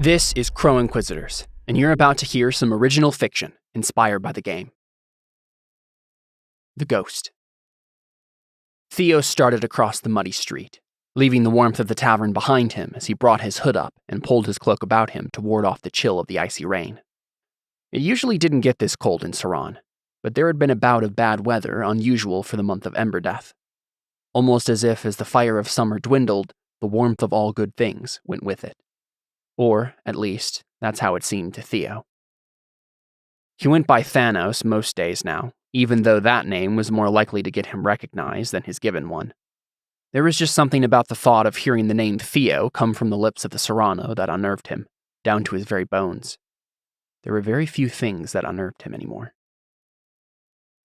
This is Crow Inquisitors, and you're about to hear some original fiction inspired by the game. The Ghost. Theo started across the muddy street, leaving the warmth of the tavern behind him as he brought his hood up and pulled his cloak about him to ward off the chill of the icy rain. It usually didn't get this cold in Saran, but there had been a bout of bad weather unusual for the month of Ember Death. Almost as if as the fire of summer dwindled, the warmth of all good things went with it. Or, at least, that's how it seemed to Theo. He went by Thanos most days now, even though that name was more likely to get him recognized than his given one. There was just something about the thought of hearing the name Theo come from the lips of the Serrano that unnerved him, down to his very bones. There were very few things that unnerved him anymore.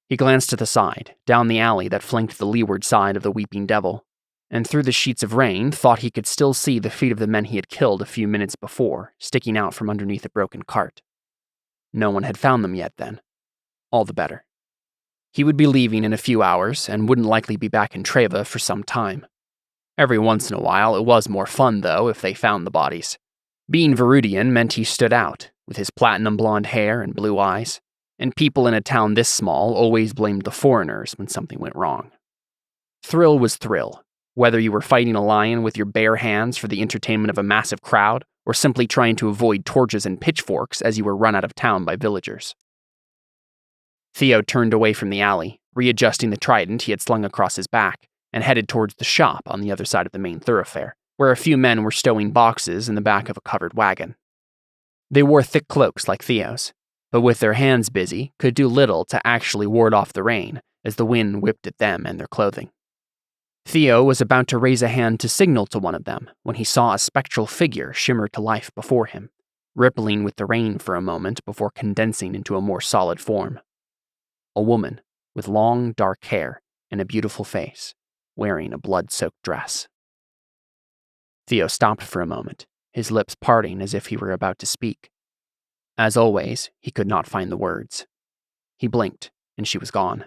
He glanced to the side, down the alley that flanked the leeward side of the Weeping Devil, and through the sheets of rain thought he could still see the feet of the men he had killed a few minutes before, sticking out from underneath a broken cart. No one had found them yet then. All the better. He would be leaving in a few hours, and wouldn't likely be back in Treva for some time. Every once in a while, it was more fun, though, if they found the bodies. Being Verudian meant he stood out, with his platinum blonde hair and blue eyes, and people in a town this small always blamed the foreigners when something went wrong. Thrill was thrill, whether you were fighting a lion with your bare hands for the entertainment of a massive crowd, or simply trying to avoid torches and pitchforks as you were run out of town by villagers. Theo turned away from the alley, readjusting the trident he had slung across his back, and headed towards the shop on the other side of the main thoroughfare, where a few men were stowing boxes in the back of a covered wagon. They wore thick cloaks like Theo's, but with their hands busy, could do little to actually ward off the rain as the wind whipped at them and their clothing. Theo was about to raise a hand to signal to one of them when he saw a spectral figure shimmer to life before him, rippling with the rain for a moment before condensing into a more solid form. A woman with long, dark hair and a beautiful face, wearing a blood-soaked dress. Theo stopped for a moment, his lips parting as if he were about to speak. As always, he could not find the words. He blinked, and she was gone.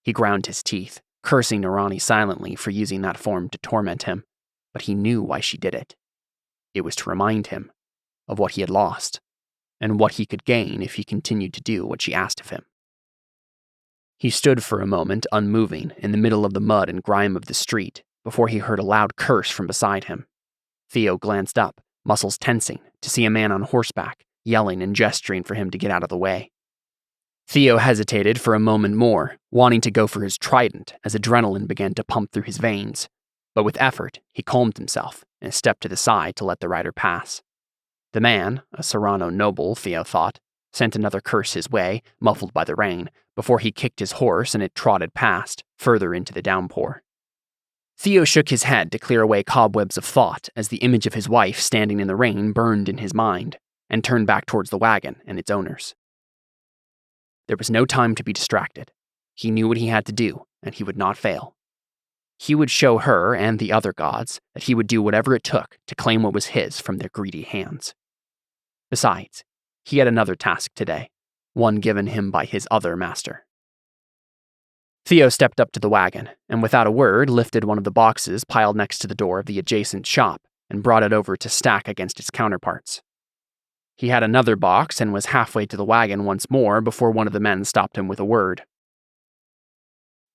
He ground his teeth, cursing Narani silently for using that form to torment him, but he knew why she did it. It was to remind him of what he had lost, and what he could gain if he continued to do what she asked of him. He stood for a moment unmoving in the middle of the mud and grime of the street before he heard a loud curse from beside him. Theo glanced up, muscles tensing, to see a man on horseback, yelling and gesturing for him to get out of the way. Theo hesitated for a moment more, wanting to go for his trident as adrenaline began to pump through his veins, but with effort, he calmed himself and stepped to the side to let the rider pass. The man, a Serrano noble, Theo thought, sent another curse his way, muffled by the rain, before he kicked his horse and it trotted past, further into the downpour. Theo shook his head to clear away cobwebs of thought as the image of his wife standing in the rain burned in his mind, and turned back towards the wagon and its owners. There was no time to be distracted. He knew what he had to do, and he would not fail. He would show her and the other gods that he would do whatever it took to claim what was his from their greedy hands. Besides, he had another task today, one given him by his other master. Theo stepped up to the wagon, and without a word lifted one of the boxes piled next to the door of the adjacent shop and brought it over to stack against its counterparts. He had another box and was halfway to the wagon once more before one of the men stopped him with a word.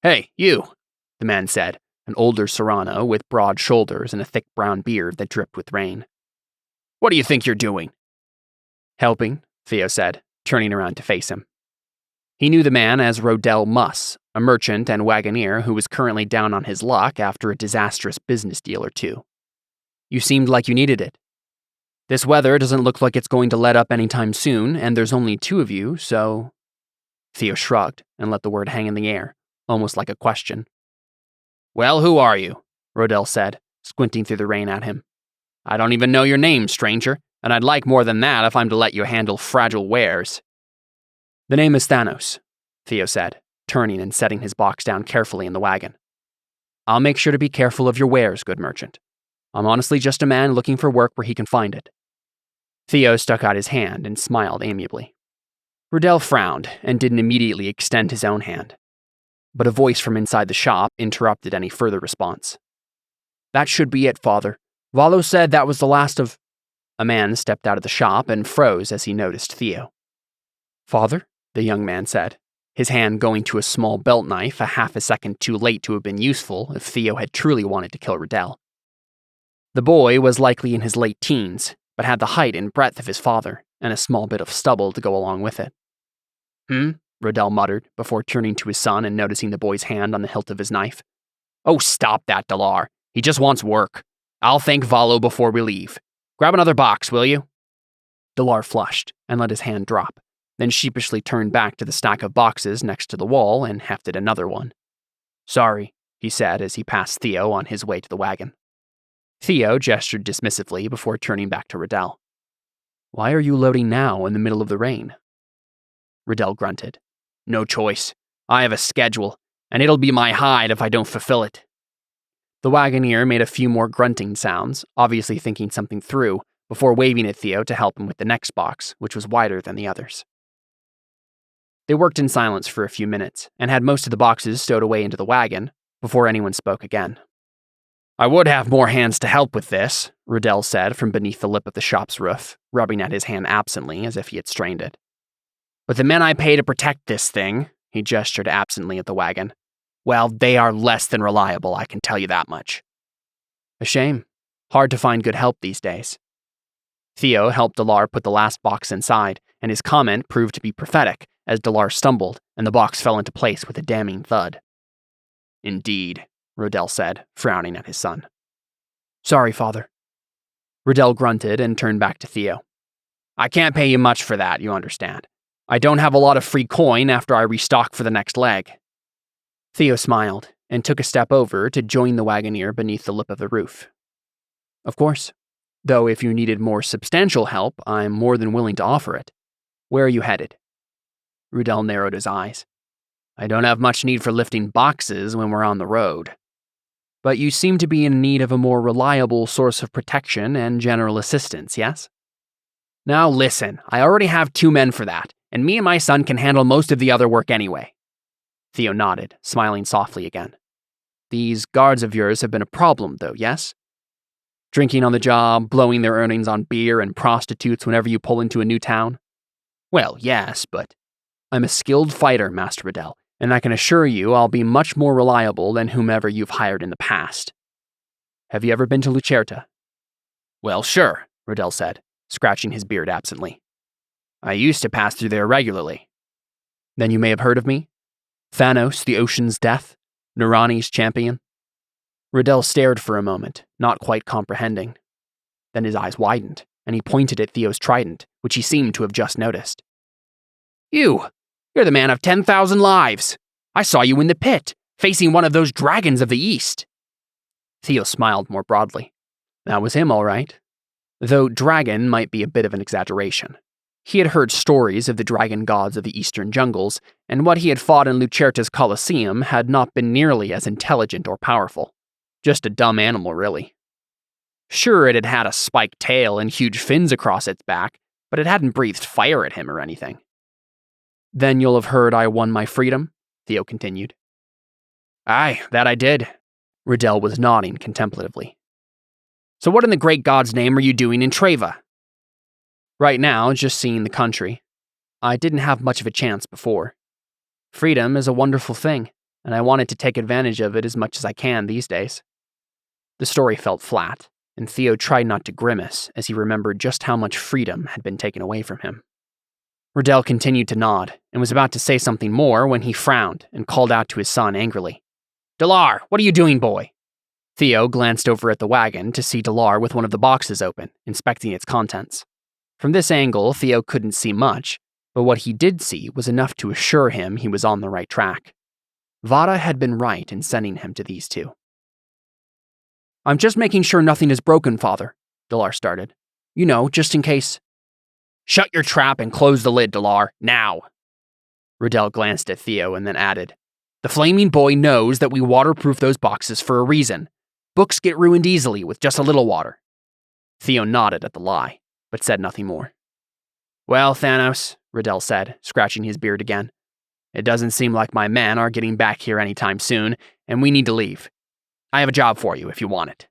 "Hey, you," the man said, an older Serrano with broad shoulders and a thick brown beard that dripped with rain. "What do you think you're doing?" "Helping," Theo said, turning around to face him. He knew the man as Rodell Muss, a merchant and wagoner who was currently down on his luck after a disastrous business deal or two. "You seemed like you needed it. This weather doesn't look like it's going to let up anytime soon, and there's only two of you, so..." Theo shrugged and let the word hang in the air, almost like a question. "Well, who are you?" Rodell said, squinting through the rain at him. "I don't even know your name, stranger, and I'd like more than that if I'm to let you handle fragile wares." "The name is Thanos," Theo said, turning and setting his box down carefully in the wagon. "I'll make sure to be careful of your wares, good merchant. I'm honestly just a man looking for work where he can find it." Theo stuck out his hand and smiled amiably. Rodell frowned and didn't immediately extend his own hand. But a voice from inside the shop interrupted any further response. "That should be it, Father. Valo said that was the last of..." A man stepped out of the shop and froze as he noticed Theo. "Father?" the young man said, his hand going to a small belt knife a half a second too late to have been useful if Theo had truly wanted to kill Riddell. The boy was likely in his late teens, but had the height and breadth of his father, and a small bit of stubble to go along with it. Riddell muttered, before turning to his son and noticing the boy's hand on the hilt of his knife. "Oh, stop that, Dalar. He just wants work. I'll thank Valo before we leave. Grab another box, will you?" Dalar flushed and let his hand drop, then sheepishly turned back to the stack of boxes next to the wall and hefted another one. "Sorry," he said as he passed Theo on his way to the wagon. Theo gestured dismissively before turning back to Riddell. "Why are you loading now in the middle of the rain?" Riddell grunted. "No choice. I have a schedule, and it'll be my hide if I don't fulfill it." The wagoneer made a few more grunting sounds, obviously thinking something through, before waving at Theo to help him with the next box, which was wider than the others. They worked in silence for a few minutes, and had most of the boxes stowed away into the wagon, before anyone spoke again. "I would have more hands to help with this," Riddell said from beneath the lip of the shop's roof, rubbing at his hand absently as if he had strained it. "But the men I pay to protect this thing," he gestured absently at the wagon, "well, they are less than reliable, I can tell you that much." "A shame. Hard to find good help these days." Theo helped Dalar put the last box inside, and his comment proved to be prophetic as Dalar stumbled and the box fell into place with a damning thud. "Indeed," Riddell said, frowning at his son. "Sorry, father." Riddell grunted and turned back to Theo. "I can't pay you much for that, you understand. I don't have a lot of free coin after I restock for the next leg." Theo smiled and took a step over to join the wagoneer beneath the lip of the roof. "Of course. Though if you needed more substantial help, I'm more than willing to offer it. Where are you headed?" Riddell narrowed his eyes. "I don't have much need for lifting boxes when we're on the road. But you seem to be in need of a more reliable source of protection and general assistance, yes?" "Now listen, I already have 2 men for that, and me and my son can handle most of the other work anyway." Theo nodded, smiling softly again. "These guards of yours have been a problem, though, yes? Drinking on the job, blowing their earnings on beer and prostitutes whenever you pull into a new town?" "Well, yes, but..." "I'm a skilled fighter, Master Riddell, and I can assure you I'll be much more reliable than whomever you've hired in the past. Have you ever been to Lucerta?" "Well, sure," Riddell said, scratching his beard absently. "I used to pass through there regularly." "Then you may have heard of me? Thanos, the ocean's death? Nirani's champion?" Riddell stared for a moment, not quite comprehending. Then his eyes widened, and he pointed at Theo's trident, which he seemed to have just noticed. You're the man of 10,000 lives. I saw you in the pit, facing one of those dragons of the East." Theo smiled more broadly. That was him, all right. Though dragon might be a bit of an exaggeration. He had heard stories of the dragon gods of the eastern jungles, and what he had fought in Lucerta's Colosseum had not been nearly as intelligent or powerful. Just a dumb animal, really. Sure, it had had a spiked tail and huge fins across its back, but it hadn't breathed fire at him or anything. "Then you'll have heard I won my freedom?" Theo continued. "Aye, that I did." Riddell was nodding contemplatively. "So what in the great god's name are you doing in Treva?" "Right now, just seeing the country. I didn't have much of a chance before. Freedom is a wonderful thing, and I wanted to take advantage of it as much as I can these days." The story felt flat, and Theo tried not to grimace as he remembered just how much freedom had been taken away from him. Riddell continued to nod, and was about to say something more when he frowned and called out to his son angrily. "Dalar, what are you doing, boy?" Theo glanced over at the wagon to see Dalar with one of the boxes open, inspecting its contents. From this angle, Theo couldn't see much, but what he did see was enough to assure him he was on the right track. Vada had been right in sending him to these two. "I'm just making sure nothing is broken, Father," Dalar started. "You know, just in case." "Shut your trap and close the lid, Dalar, now." Riddell glanced at Theo and then added, "The flaming boy knows that we waterproof those boxes for a reason. Books get ruined easily with just a little water." Theo nodded at the lie, but said nothing more. "Well, Thanos," Riddell said, scratching his beard again, "it doesn't seem like my men are getting back here anytime soon, and we need to leave. I have a job for you if you want it."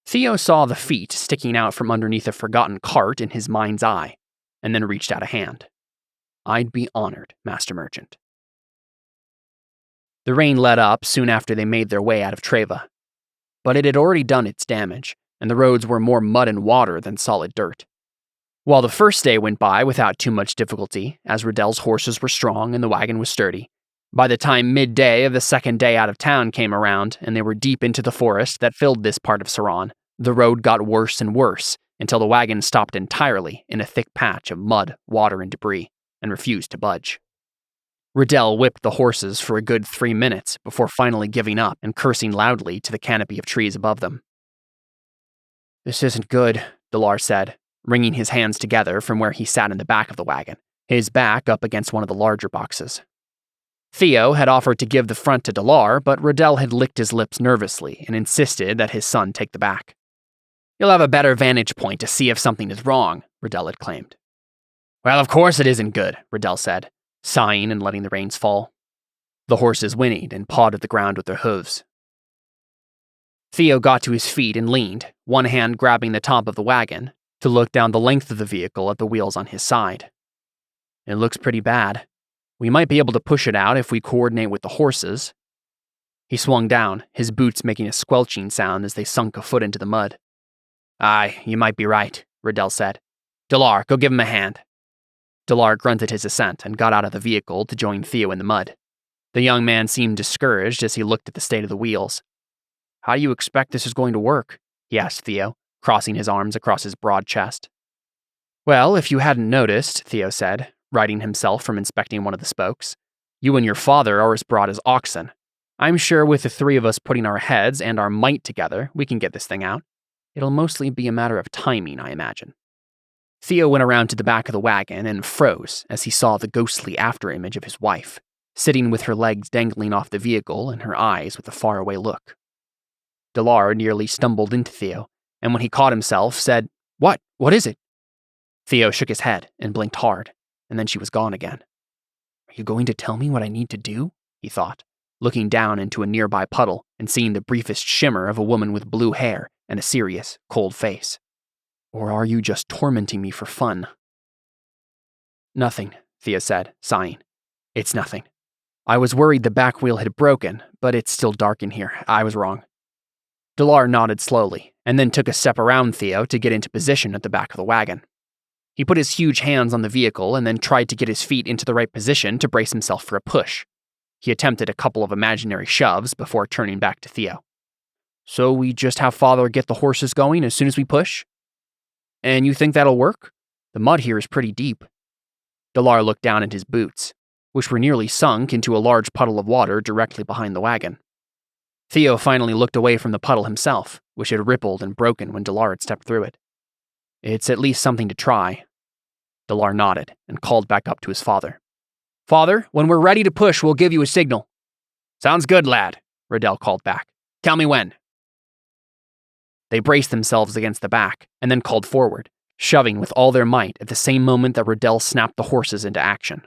Theo saw the feet sticking out from underneath a forgotten cart in his mind's eye, and then reached out a hand. "I'd be honored, Master Merchant." The rain let up soon after they made their way out of Treva, but it had already done its damage, and the roads were more mud and water than solid dirt. While the first day went by without too much difficulty, as Riddell's horses were strong and the wagon was sturdy, by the time midday of the second day out of town came around and they were deep into the forest that filled this part of Saran, the road got worse and worse until the wagon stopped entirely in a thick patch of mud, water, and debris and refused to budge. Riddell whipped the horses for a good 3 minutes before finally giving up and cursing loudly to the canopy of trees above them. "This isn't good," Delar said, wringing his hands together from where he sat in the back of the wagon, his back up against one of the larger boxes. Theo had offered to give the front to Delar, but Riddell had licked his lips nervously and insisted that his son take the back. "You'll have a better vantage point to see if something is wrong," Riddell had claimed. "Well, of course it isn't good," Riddell said, sighing and letting the reins fall. The horses whinnied and pawed at the ground with their hooves. Theo got to his feet and leaned, one hand grabbing the top of the wagon, to look down the length of the vehicle at the wheels on his side. "It looks pretty bad. We might be able to push it out if we coordinate with the horses." He swung down, his boots making a squelching sound as they sunk a foot into the mud. "Aye, you might be right," Riddell said. "Delar, go give him a hand." Delar grunted his assent and got out of the vehicle to join Theo in the mud. The young man seemed discouraged as he looked at the state of the wheels. "How do you expect this is going to work?" he asked Theo, crossing his arms across his broad chest. "Well, if you hadn't noticed," Theo said, righting himself from inspecting one of the spokes, "you and your father are as broad as oxen. I'm sure with the three of us putting our heads and our might together, we can get this thing out. It'll mostly be a matter of timing, I imagine." Theo went around to the back of the wagon and froze as he saw the ghostly afterimage of his wife, sitting with her legs dangling off the vehicle and her eyes with a faraway look. Delar nearly stumbled into Theo, and when he caught himself, said, "What? What is it?" Theo shook his head and blinked hard, and then she was gone again. "Are you going to tell me what I need to do?" he thought, looking down into a nearby puddle and seeing the briefest shimmer of a woman with blue hair and a serious, cold face. "Or are you just tormenting me for fun?" "Nothing," Theo said, sighing. "It's nothing. I was worried the back wheel had broken, but it's still dark in here. I was wrong." Delar nodded slowly, and then took a step around Theo to get into position at the back of the wagon. He put his huge hands on the vehicle and then tried to get his feet into the right position to brace himself for a push. He attempted a couple of imaginary shoves before turning back to Theo. "So we just have Father get the horses going as soon as we push? And you think that'll work? The mud here is pretty deep." Delar looked down at his boots, which were nearly sunk into a large puddle of water directly behind the wagon. Theo finally looked away from the puddle himself, which had rippled and broken when Delar had stepped through it. "It's at least something to try." Delar nodded and called back up to his father. "Father, when we're ready to push, we'll give you a signal." "Sounds good, lad," Riddell called back. "Tell me when." They braced themselves against the back and then called forward, shoving with all their might at the same moment that Riddell snapped the horses into action.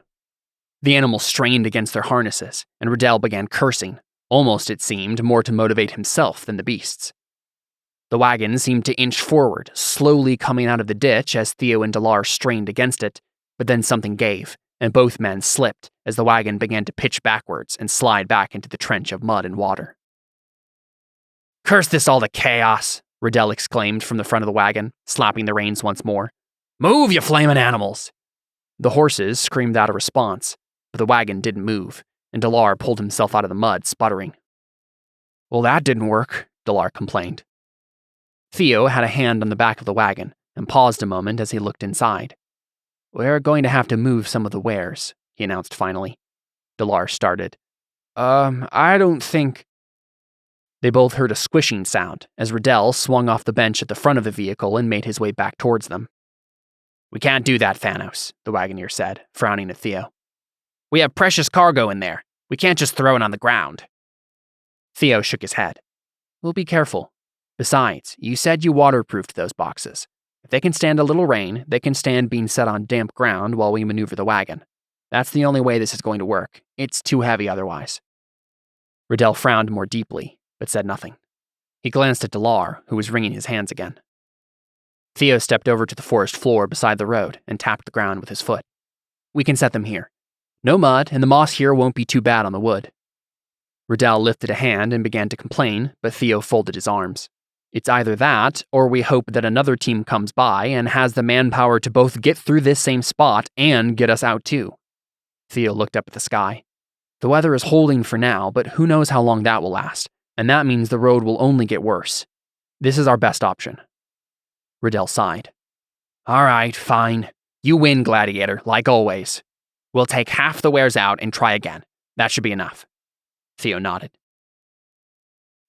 The animals strained against their harnesses, and Riddell began cursing, almost, it seemed, more to motivate himself than the beasts. The wagon seemed to inch forward, slowly coming out of the ditch as Theo and Delar strained against it, but then something gave, and both men slipped as the wagon began to pitch backwards and slide back into the trench of mud and water. "Curse this all to chaos," Riddell exclaimed from the front of the wagon, slapping the reins once more. "Move, you flamin' animals!" The horses screamed out a response, but the wagon didn't move, and Delar pulled himself out of the mud, sputtering. "Well, that didn't work," Delar complained. Theo had a hand on the back of the wagon and paused a moment as he looked inside. "We're going to have to move some of the wares," he announced finally. Delar started. I don't think..." They both heard a squishing sound as Riddell swung off the bench at the front of the vehicle and made his way back towards them. "We can't do that, Thanos," the wagoner said, frowning at Theo. "We have precious cargo in there. We can't just throw it on the ground." Theo shook his head. "We'll be careful. Besides, you said you waterproofed those boxes. If they can stand a little rain, they can stand being set on damp ground while we maneuver the wagon. That's the only way this is going to work. It's too heavy otherwise." Riddell frowned more deeply, but said nothing. He glanced at Delar, who was wringing his hands again. Theo stepped over to the forest floor beside the road and tapped the ground with his foot. We can set them here. No mud, and the moss here won't be too bad on the wood. Riddell lifted a hand and began to complain, but Theo folded his arms. It's either that, or we hope that another team comes by and has the manpower to both get through this same spot and get us out too. Theo looked up at the sky. The weather is holding for now, but who knows how long that will last, and that means the road will only get worse. This is our best option. Riddell sighed. All right, fine. You win, Gladiator, like always. We'll take half the wares out and try again. That should be enough. Theo nodded.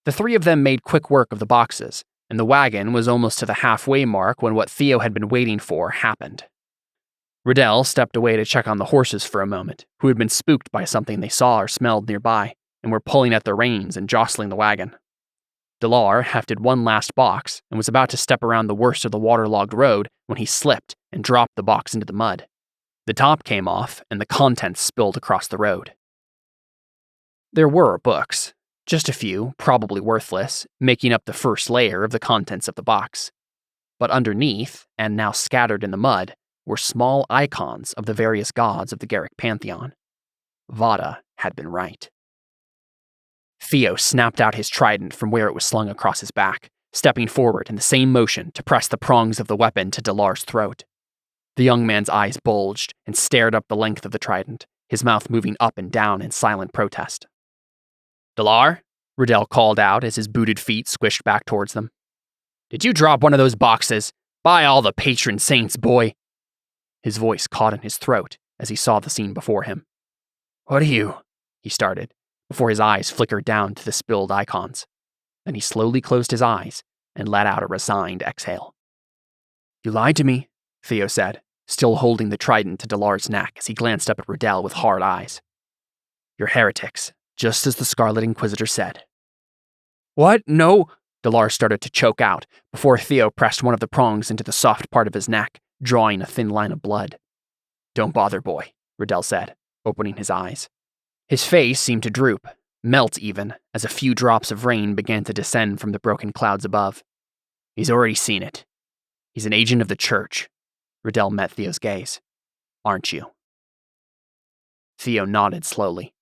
The three of them made quick work of the boxes, and the wagon was almost to the halfway mark when what Theo had been waiting for happened. Riddell stepped away to check on the horses for a moment, who had been spooked by something they saw or smelled nearby, and were pulling at their reins and jostling the wagon. Delar hefted one last box and was about to step around the worst of the waterlogged road when he slipped and dropped the box into the mud. The top came off, and the contents spilled across the road. There were books, just a few, probably worthless, making up the first layer of the contents of the box. But underneath, and now scattered in the mud, were small icons of the various gods of the Garrick pantheon. Vada had been right. Theo snapped out his trident from where it was slung across his back, stepping forward in the same motion to press the prongs of the weapon to Delar's throat. The young man's eyes bulged and stared up the length of the trident, his mouth moving up and down in silent protest. Delar? Riddell called out as his booted feet squished back towards them. Did you drop one of those boxes? By all the patron saints, boy! His voice caught in his throat as he saw the scene before him. What are you? He started, before his eyes flickered down to the spilled icons. Then he slowly closed his eyes and let out a resigned exhale. You lied to me, Theo said, still holding the trident to Delar's neck as he glanced up at Riddell with hard eyes. You're heretics, just as the Scarlet Inquisitor said. What? No! Delar started to choke out before Theo pressed one of the prongs into the soft part of his neck, drawing a thin line of blood. Don't bother, boy, Riddell said, opening his eyes. His face seemed to droop, melt even, as a few drops of rain began to descend from the broken clouds above. He's already seen it. He's an agent of the church. Riddell met Theo's gaze. Aren't you? Theo nodded slowly.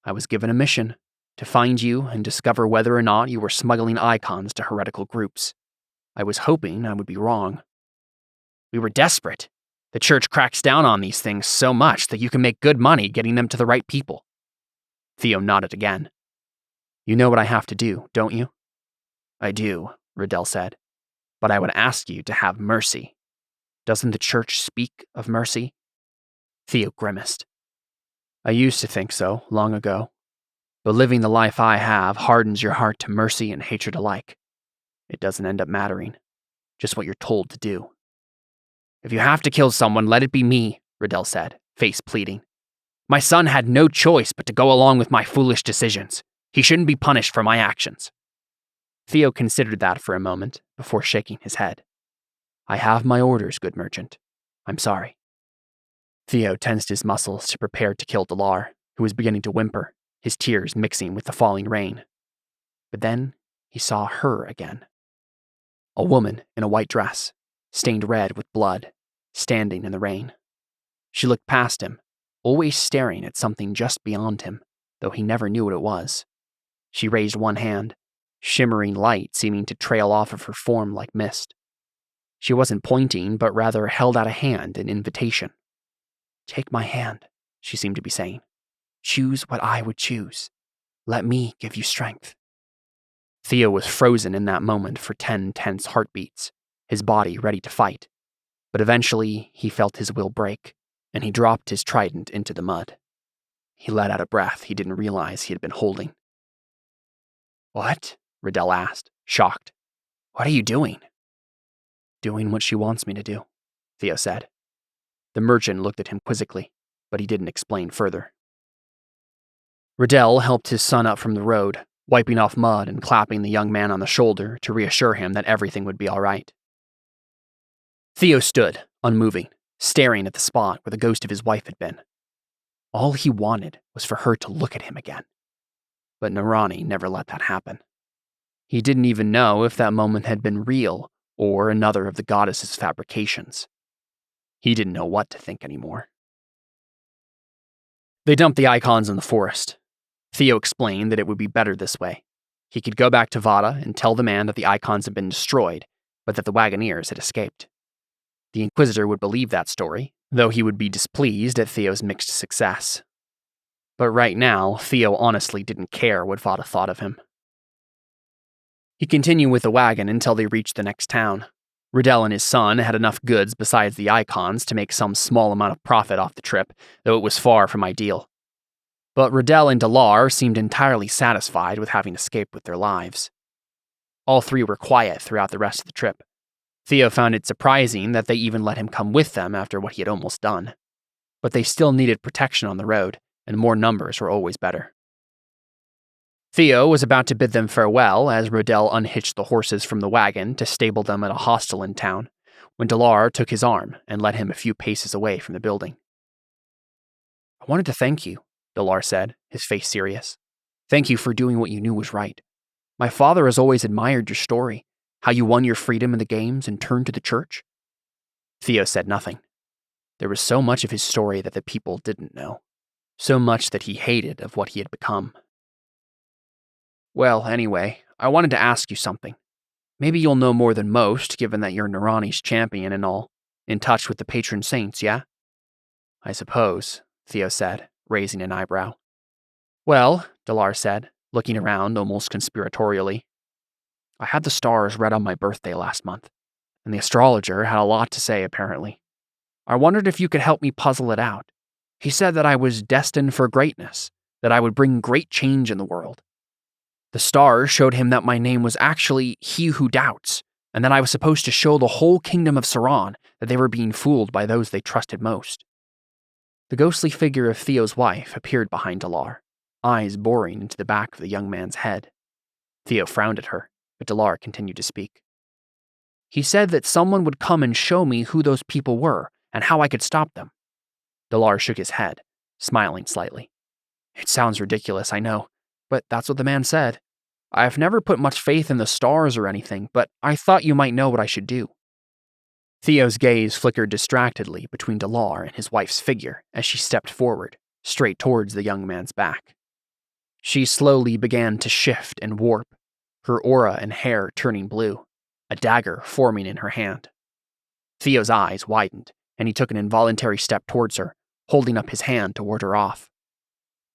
I was given a mission, to find you and discover whether or not you were smuggling icons to heretical groups. I was hoping I would be wrong. We were desperate. The church cracks down on these things so much that you can make good money getting them to the right people. Theo nodded again. You know what I have to do, don't you? I do, Riddell said, but I would ask you to have mercy. Doesn't the church speak of mercy? Theo grimaced. I used to think so, long ago. But living the life I have hardens your heart to mercy and hatred alike. It doesn't end up mattering. Just what you're told to do. If you have to kill someone, let it be me, Riddell said, face pleading. My son had no choice but to go along with my foolish decisions. He shouldn't be punished for my actions. Theo considered that for a moment before shaking his head. I have my orders, good merchant. I'm sorry. Theo tensed his muscles to prepare to kill Delar, who was beginning to whimper, his tears mixing with the falling rain. But then he saw her again. A woman in a white dress, stained red with blood, standing in the rain. She looked past him, always staring at something just beyond him, though he never knew what it was. She raised one hand, shimmering light seeming to trail off of her form like mist. She wasn't pointing, but rather held out a hand in invitation. Take my hand, she seemed to be saying. Choose what I would choose. Let me give you strength. Theo was frozen in that moment for 10 tense heartbeats, his body ready to fight. But eventually, he felt his will break, and he dropped his trident into the mud. He let out a breath he didn't realize he had been holding. What? Riddell asked, shocked. What are you doing? Doing what she wants me to do, Theo said. The merchant looked at him quizzically, but he didn't explain further. Riddell helped his son up from the road, wiping off mud and clapping the young man on the shoulder to reassure him that everything would be all right. Theo stood, unmoving, staring at the spot where the ghost of his wife had been. All he wanted was for her to look at him again. But Narani never let that happen. He didn't even know if that moment had been real or another of the goddess's fabrications. He didn't know what to think anymore. They dumped the icons in the forest. Theo explained that it would be better this way. He could go back to Vada and tell the man that the icons had been destroyed, but that the Wagoneers had escaped. The Inquisitor would believe that story, though he would be displeased at Theo's mixed success. But right now, Theo honestly didn't care what Vada thought of him. He continued with the wagon until they reached the next town. Riddell and his son had enough goods besides the icons to make some small amount of profit off the trip, though it was far from ideal. But Riddell and Delar seemed entirely satisfied with having escaped with their lives. All three were quiet throughout the rest of the trip. Theo found it surprising that they even let him come with them after what he had almost done. But they still needed protection on the road, and more numbers were always better. Theo was about to bid them farewell as Riddell unhitched the horses from the wagon to stable them at a hostel in town, when Delar took his arm and led him a few paces away from the building. "I wanted to thank you," Delar said, his face serious. "Thank you for doing what you knew was right. My father has always admired your story, how you won your freedom in the games and turned to the church." Theo said nothing. There was so much of his story that the people didn't know, so much that he hated of what he had become. "Well, anyway, I wanted to ask you something. Maybe you'll know more than most, given that you're Narani's champion and all. In touch with the patron saints, yeah?" "I suppose," Theo said, raising an eyebrow. "Well," Delar said, looking around almost conspiratorially, "I had the stars read on my birthday last month, and the astrologer had a lot to say, apparently. I wondered if you could help me puzzle it out. He said that I was destined for greatness, that I would bring great change in the world. The stars showed him that my name was actually He Who Doubts, and that I was supposed to show the whole kingdom of Saran that they were being fooled by those they trusted most." The ghostly figure of Theo's wife appeared behind Delar, eyes boring into the back of the young man's head. Theo frowned at her, but Delar continued to speak. "He said that someone would come and show me who those people were and how I could stop them." Delar shook his head, smiling slightly. "It sounds ridiculous, I know, but that's what the man said. I've never put much faith in the stars or anything, but I thought you might know what I should do." Theo's gaze flickered distractedly between Delar and his wife's figure as she stepped forward, straight towards the young man's back. She slowly began to shift and warp, her aura and hair turning blue, a dagger forming in her hand. Theo's eyes widened, and he took an involuntary step towards her, holding up his hand to ward her off.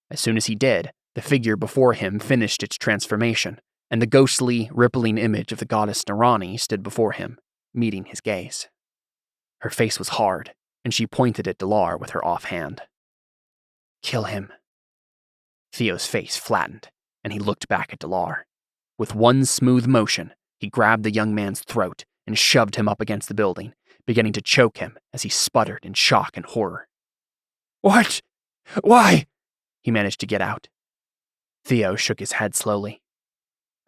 As soon as he did, the figure before him finished its transformation, and the ghostly, rippling image of the goddess Narani stood before him, meeting his gaze. Her face was hard, and she pointed at Delar with her offhand. "Kill him." Theo's face flattened, and he looked back at Delar. With one smooth motion, he grabbed the young man's throat and shoved him up against the building, beginning to choke him as he sputtered in shock and horror. "What? Why?" he managed to get out. Theo shook his head slowly.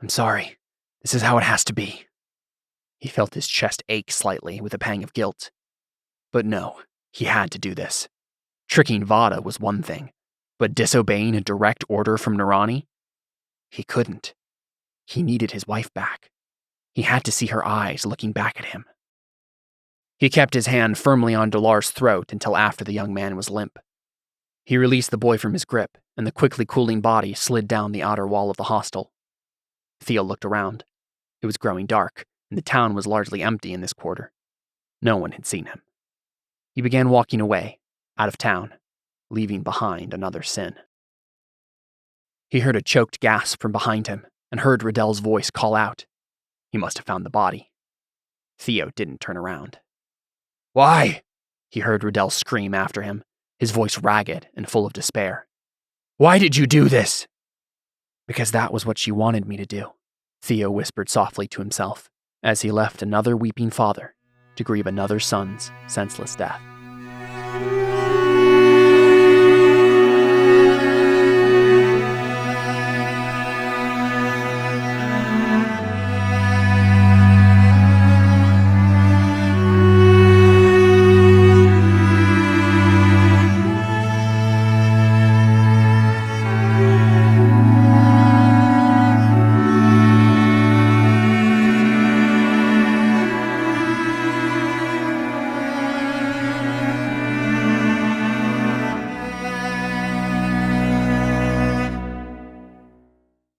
"I'm sorry. This is how it has to be." He felt his chest ache slightly with a pang of guilt. But no, he had to do this. Tricking Vada was one thing, but disobeying a direct order from Narani? He couldn't. He needed his wife back. He had to see her eyes looking back at him. He kept his hand firmly on Delar's throat until after the young man was limp. He released the boy from his grip, and the quickly cooling body slid down the outer wall of the hostel. Theo looked around. It was growing dark, and the town was largely empty in this quarter. No one had seen him. He began walking away, out of town, leaving behind another sin. He heard a choked gasp from behind him, and heard Riddell's voice call out. He must have found the body. Theo didn't turn around. "Why?" he heard Riddell scream after him, his voice ragged and full of despair. "Why did you do this?" "Because that was what she wanted me to do," Theo whispered softly to himself, as he left another weeping father to grieve another son's senseless death.